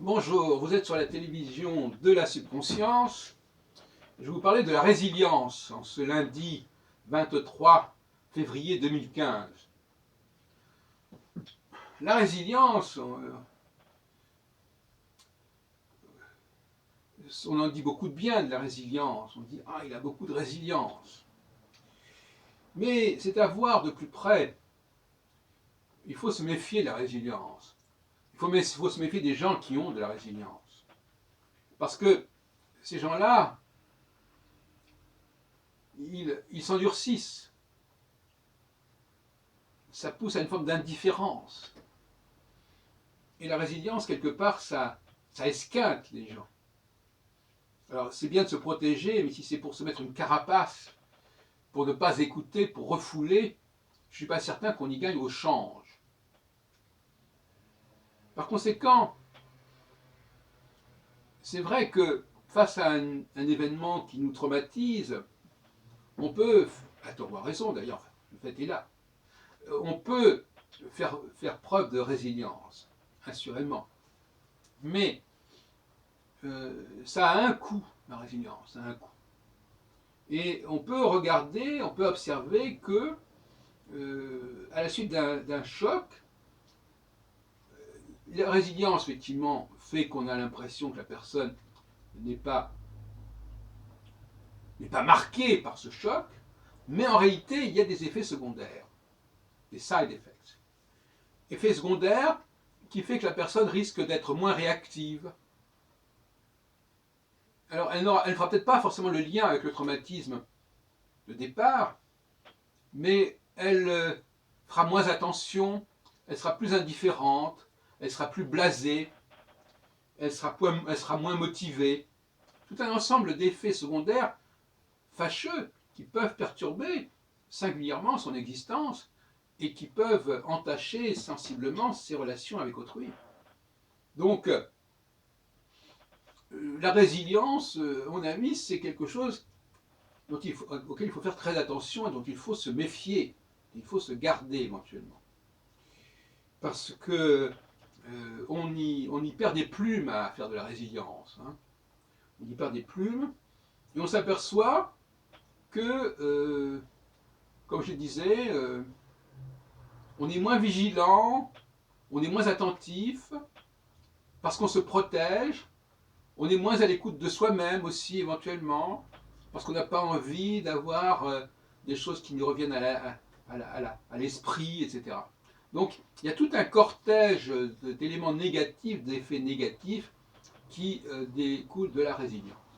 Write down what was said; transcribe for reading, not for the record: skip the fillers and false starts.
Bonjour, vous êtes sur la télévision de la subconscience. Je vais vous parler de la résilience en ce lundi 23 février 2015. La résilience, on en dit beaucoup de bien de la résilience. On dit « Ah, il a beaucoup de résilience ». Mais c'est à voir de plus près. Il faut se méfier de la résilience. Il faut se méfier des gens qui ont de la résilience. Parce que ces gens-là, ils s'endurcissent. Ça pousse à une forme d'indifférence. Et la résilience, quelque part, ça esquinte les gens. Alors, c'est bien de se protéger, mais si c'est pour se mettre une carapace, pour ne pas écouter, pour refouler, je ne suis pas certain qu'on y gagne au change. Par conséquent, c'est vrai que face à un événement qui nous traumatise, on peut, à tort ou à raison d'ailleurs, le fait est là, on peut faire preuve de résilience, assurément. Mais ça a un coût, la résilience, ça a un coût. Et on peut regarder, on peut observer que, à la suite d'un choc, la résilience, effectivement, fait qu'on a l'impression que la personne n'est pas marquée par ce choc, mais en réalité, il y a des effets secondaires, des side effects. Effets secondaires qui fait que la personne risque d'être moins réactive. Alors, elle ne fera peut-être pas forcément le lien avec le traumatisme de départ, mais elle fera moins attention, elle sera plus indifférente, elle sera plus blasée, elle sera moins motivée. Tout un ensemble d'effets secondaires fâcheux qui peuvent perturber singulièrement son existence et qui peuvent entacher sensiblement ses relations avec autrui. Donc, la résilience, mon ami, c'est quelque chose auquel il faut faire très attention et dont il faut se méfier, il faut se garder éventuellement. Parce que on y perd des plumes à faire de la résilience. Hein. On y perd des plumes et on s'aperçoit que, comme je disais, on est moins vigilant, on est moins attentif, parce qu'on se protège, on est moins à l'écoute de soi-même aussi éventuellement, parce qu'on n'a pas envie d'avoir des choses qui nous reviennent à l'esprit, etc. Donc il y a tout un cortège d'éléments négatifs, d'effets négatifs qui découlent de la résilience.